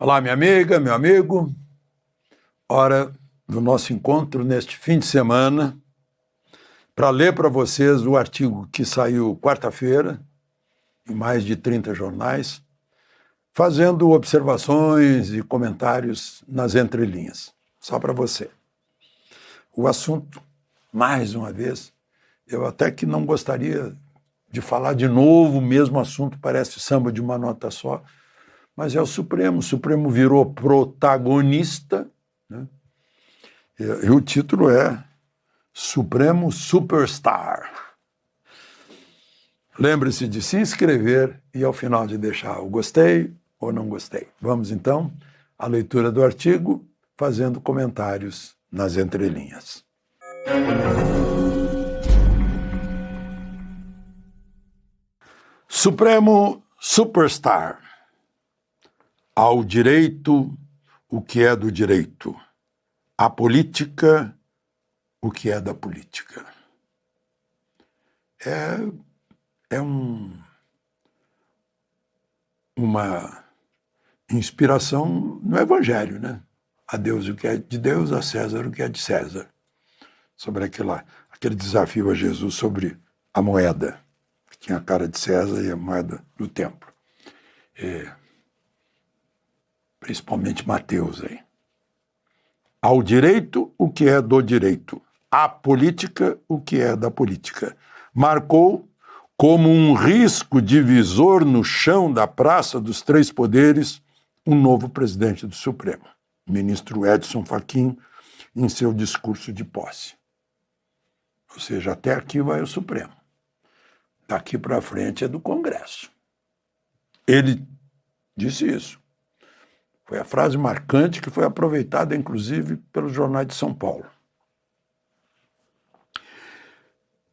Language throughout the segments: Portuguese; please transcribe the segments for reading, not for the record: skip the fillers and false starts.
Olá, minha amiga, meu amigo. Hora do nosso encontro neste fim de semana para ler para vocês o artigo que saiu quarta-feira em mais de 30 jornais, fazendo observações e comentários nas entrelinhas. Só para você. O assunto, mais uma vez, eu até que não gostaria de falar de novo o mesmo assunto, parece samba de uma nota só, mas é o Supremo. O Supremo virou protagonista, né? E o título é Supremo Superstar. Lembre-se de se inscrever e, ao final, de deixar o gostei ou não gostei. Vamos, então, à leitura do artigo, fazendo comentários nas entrelinhas. Supremo Superstar. Ao direito, o que é do direito. À política, o que é da política. É uma inspiração no Evangelho, né? A Deus o que é de Deus, a César o que é de César. Sobre aquele desafio a Jesus sobre a moeda, que tinha a cara de César e a moeda do templo. Principalmente Mateus aí. Ao direito, o que é do direito. À política, o que é da política. Marcou como um risco divisor no chão da Praça dos Três Poderes um novo presidente do Supremo, o ministro Edson Fachin, em seu discurso de posse. Ou seja, até aqui vai o Supremo. Daqui para frente é do Congresso. Ele disse isso. Foi a frase marcante que foi aproveitada, inclusive, pelos jornais de São Paulo.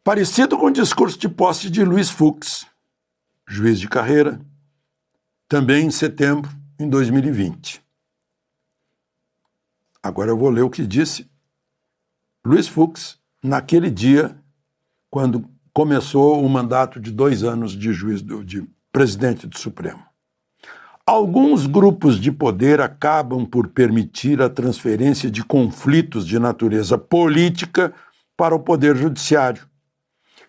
Parecido com o discurso de posse de Luiz Fux, juiz de carreira, também em setembro de 2020. Agora eu vou ler o que disse Luiz Fux naquele dia, quando começou o mandato de 2 anos de presidente do Supremo. Alguns grupos de poder acabam por permitir a transferência de conflitos de natureza política para o Poder Judiciário,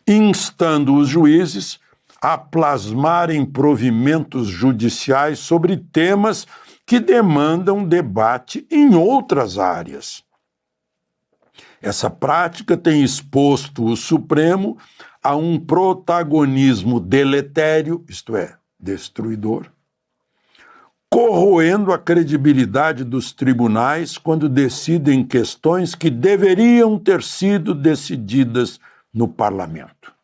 instando os juízes a plasmarem provimentos judiciais sobre temas que demandam debate em outras áreas. Essa prática tem exposto o Supremo a um protagonismo deletério, isto é, destruidor, corroendo a credibilidade dos tribunais quando decidem questões que deveriam ter sido decididas no parlamento.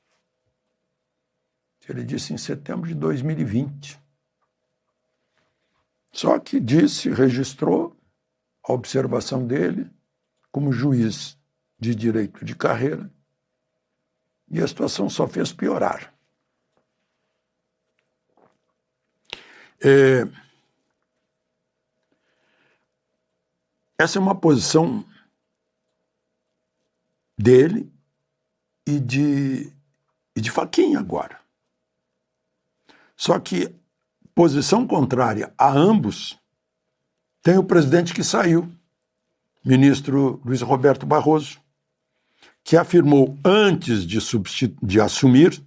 Ele disse em setembro de 2020. Só que registrou a observação dele como juiz de direito de carreira, e a situação só fez piorar. Essa é uma posição dele e de Fachin agora. Só que posição contrária a ambos tem o presidente que saiu, ministro Luiz Roberto Barroso, que afirmou antes de assumir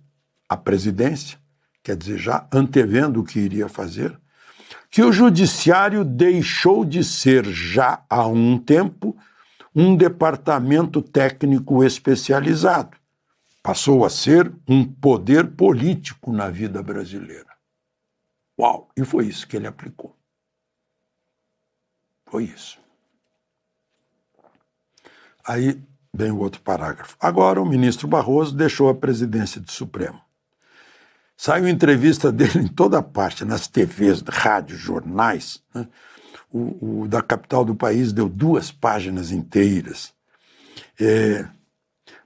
a presidência, quer dizer, já antevendo o que iria fazer, que o judiciário deixou de ser, já há um tempo, um departamento técnico especializado. Passou a ser um poder político na vida brasileira. Uau! E foi isso que ele aplicou. Foi isso. Aí vem o outro parágrafo. Agora o ministro Barroso deixou a presidência do Supremo. Saiu entrevista dele em toda parte, nas TVs, rádios, jornais, né? O da capital do país deu 2 páginas inteiras.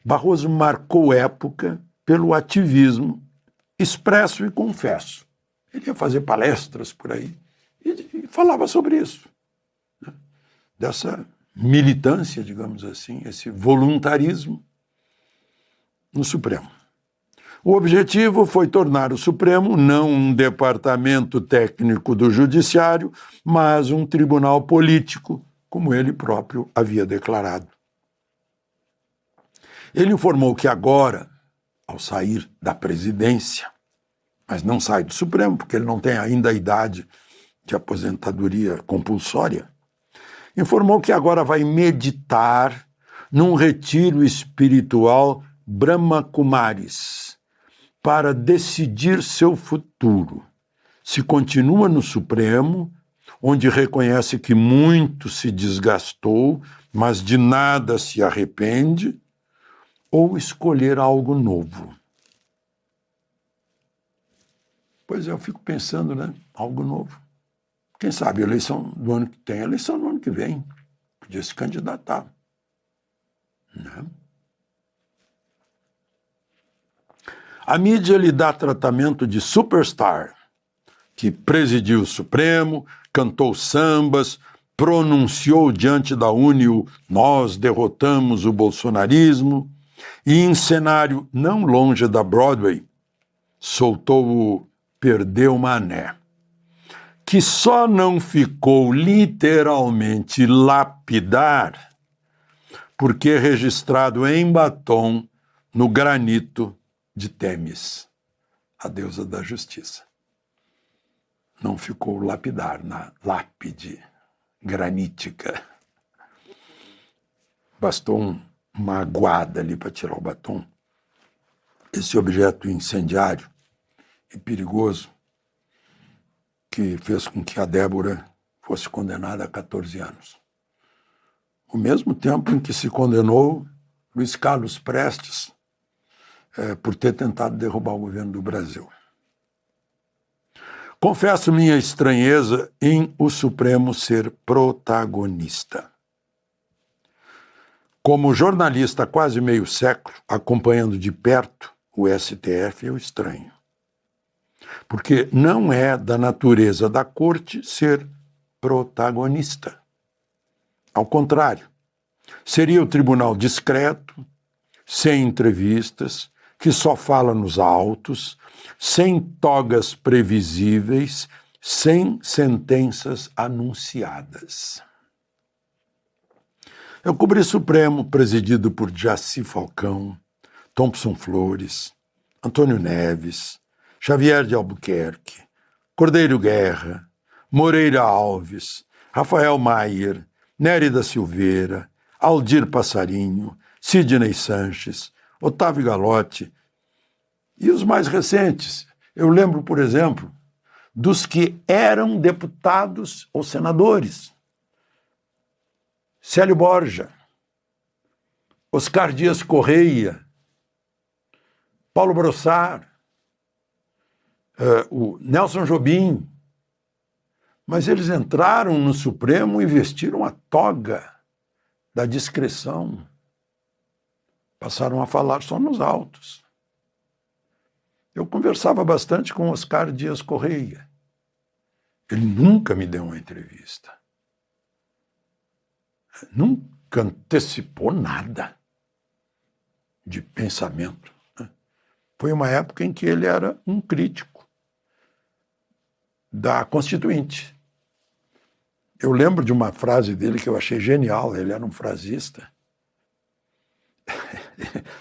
Barroso marcou época pelo ativismo expresso e confesso. Ele ia fazer palestras por aí e falava sobre isso, né? Dessa militância, digamos assim, esse voluntarismo no Supremo. O objetivo foi tornar o Supremo não um departamento técnico do Judiciário, mas um tribunal político, como ele próprio havia declarado. Ele informou que agora, ao sair da presidência, mas não sai do Supremo, porque ele não tem ainda a idade de aposentadoria compulsória, informou que agora vai meditar num retiro espiritual Brahma Kumaris, para decidir seu futuro, se continua no Supremo, onde reconhece que muito se desgastou, mas de nada se arrepende, ou escolher algo novo. Pois é, eu fico pensando, né? Algo novo. Quem sabe a eleição do ano que tem, a eleição do ano que vem, podia se candidatar. Né? A mídia lhe dá tratamento de superstar, que presidiu o Supremo, cantou sambas, pronunciou diante da UNE "Nós derrotamos o bolsonarismo", e em cenário não longe da Broadway, soltou o "Perdeu Mané", que só não ficou literalmente lapidar porque é registrado em batom no granito de Temis, a deusa da justiça. Não ficou lapidar na lápide granítica. Bastou uma aguada ali para tirar o batom. Esse objeto incendiário e perigoso que fez com que a Débora fosse condenada a 14 anos. O mesmo tempo em que se condenou Luiz Carlos Prestes por ter tentado derrubar o governo do Brasil. Confesso minha estranheza em o Supremo ser protagonista. Como jornalista há quase meio século, acompanhando de perto o STF, eu estranho. Porque não é da natureza da corte ser protagonista. Ao contrário, seria o tribunal discreto, sem entrevistas, que só fala nos autos, sem togas previsíveis, sem sentenças anunciadas. Eu cobri Supremo presidido por Jaci Falcão, Thompson Flores, Antônio Neves, Xavier de Albuquerque, Cordeiro Guerra, Moreira Alves, Rafael Maier, Nery da Silveira, Aldir Passarinho, Sidney Sanches, Otávio Galotti e os mais recentes. Eu lembro, por exemplo, dos que eram deputados ou senadores. Célio Borja, Oscar Dias Correia, Paulo Brossard, o Nelson Jobim. Mas eles entraram no Supremo e vestiram a toga da discrição. Passaram a falar só nos autos. Eu conversava bastante com Oscar Dias Correia. Ele nunca me deu uma entrevista. Nunca antecipou nada de pensamento. Foi uma época em que ele era um crítico da Constituinte. Eu lembro de uma frase dele que eu achei genial, ele era um frasista.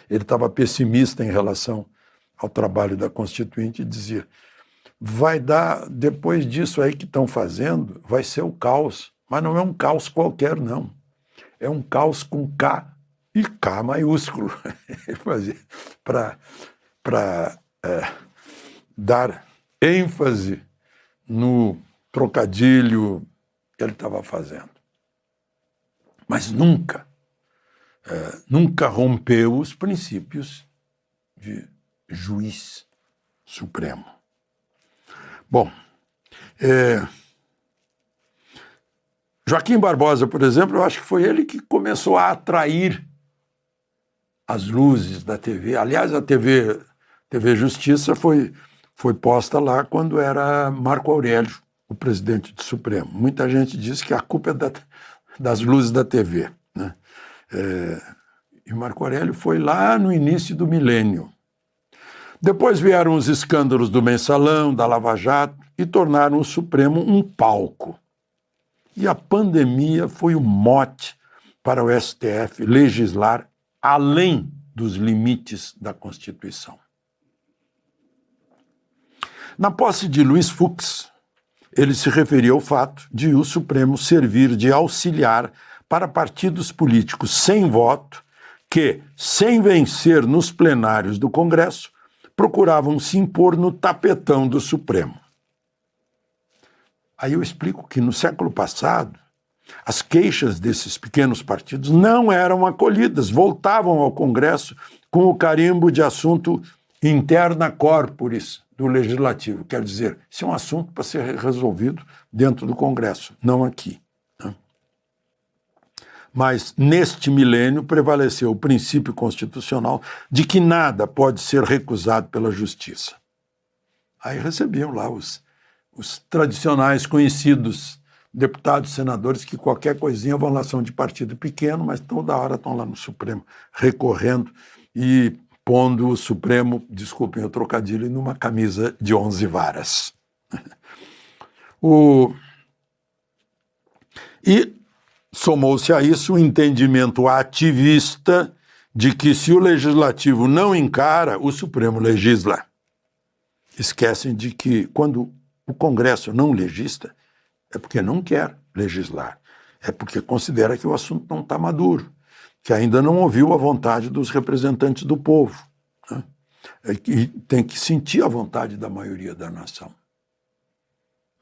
Ele estava pessimista em relação ao trabalho da Constituinte e dizia: vai dar, depois disso aí que estão fazendo, vai ser o caos. Mas não é um caos qualquer, não. É um caos com K e K maiúsculo. Ele fazia para dar ênfase no trocadilho que ele estava fazendo. Mas nunca rompeu os princípios de juiz supremo. Bom, Joaquim Barbosa, por exemplo, eu acho que foi ele que começou a atrair as luzes da TV. Aliás, a TV Justiça foi posta lá quando era Marco Aurélio, o presidente do Supremo. Muita gente diz que a culpa é das luzes da TV, né? E Marco Aurélio foi lá no início do milênio. Depois vieram os escândalos do Mensalão, da Lava Jato, e tornaram o Supremo um palco. E a pandemia foi o mote para o STF legislar além dos limites da Constituição. Na posse de Luiz Fux, ele se referia ao fato de o Supremo servir de auxiliar para partidos políticos sem voto que, sem vencer nos plenários do Congresso, procuravam se impor no tapetão do Supremo. Aí eu explico que no século passado, as queixas desses pequenos partidos não eram acolhidas, voltavam ao Congresso com o carimbo de assunto interna corporis do Legislativo. Quer dizer, isso é um assunto para ser resolvido dentro do Congresso, não aqui. Né? Mas neste milênio prevaleceu o princípio constitucional de que nada pode ser recusado pela justiça. Aí recebiam lá os tradicionais conhecidos deputados, senadores, que qualquer coisinha vão lá, são de partido pequeno, mas toda hora estão lá no Supremo, recorrendo e pondo o Supremo, desculpem o trocadilho, numa camisa de 11 varas. E somou-se a isso o entendimento ativista de que se o Legislativo não encara, o Supremo legisla. Esquecem de que quando o Congresso não legisla, é porque não quer legislar, é porque considera que o assunto não está maduro, que ainda não ouviu a vontade dos representantes do povo, né? E tem que sentir a vontade da maioria da nação.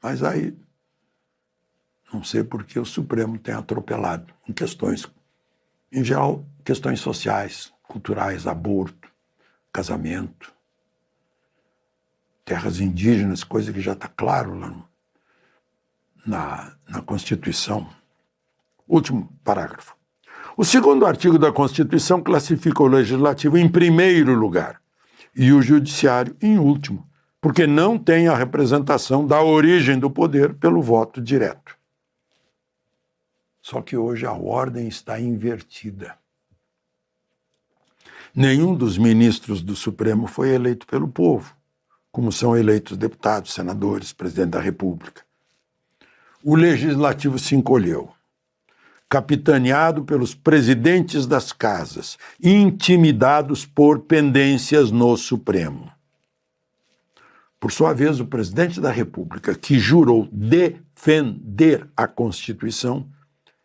Mas aí, não sei por que o Supremo tem atropelado em questões, em geral, questões sociais, culturais, aborto, casamento, terras indígenas, coisa que já está claro lá na Constituição. Último parágrafo. O segundo artigo da Constituição classifica o Legislativo em primeiro lugar e o Judiciário em último, porque não tem a representação da origem do poder pelo voto direto. Só que hoje a ordem está invertida. Nenhum dos ministros do Supremo foi eleito pelo povo, como são eleitos deputados, senadores, presidente da República. O Legislativo se encolheu, capitaneado pelos presidentes das casas, intimidados por pendências no Supremo. Por sua vez, o presidente da República, que jurou defender a Constituição,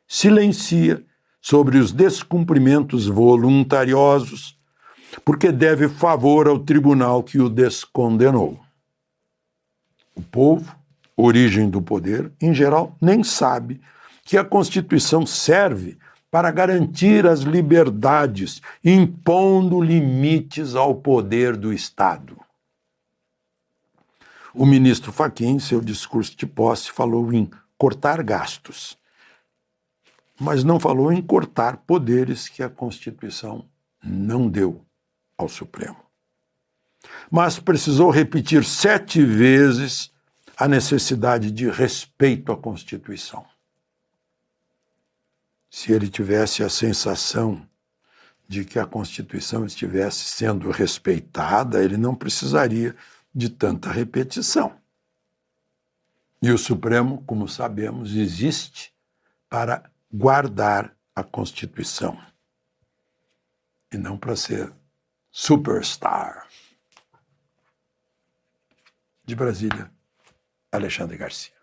silencia sobre os descumprimentos voluntariosos, porque deve favor ao tribunal que o descondenou. O povo, origem do poder, em geral, nem sabe que a Constituição serve para garantir as liberdades, impondo limites ao poder do Estado. O ministro Fachin, em seu discurso de posse, falou em cortar gastos, mas não falou em cortar poderes que a Constituição não deu ao Supremo. Mas precisou repetir 7 vezes a necessidade de respeito à Constituição. Se ele tivesse a sensação de que a Constituição estivesse sendo respeitada, ele não precisaria de tanta repetição. E o Supremo, como sabemos, existe para guardar a Constituição e não para ser superstar. De Brasília, Alexandre Garcia.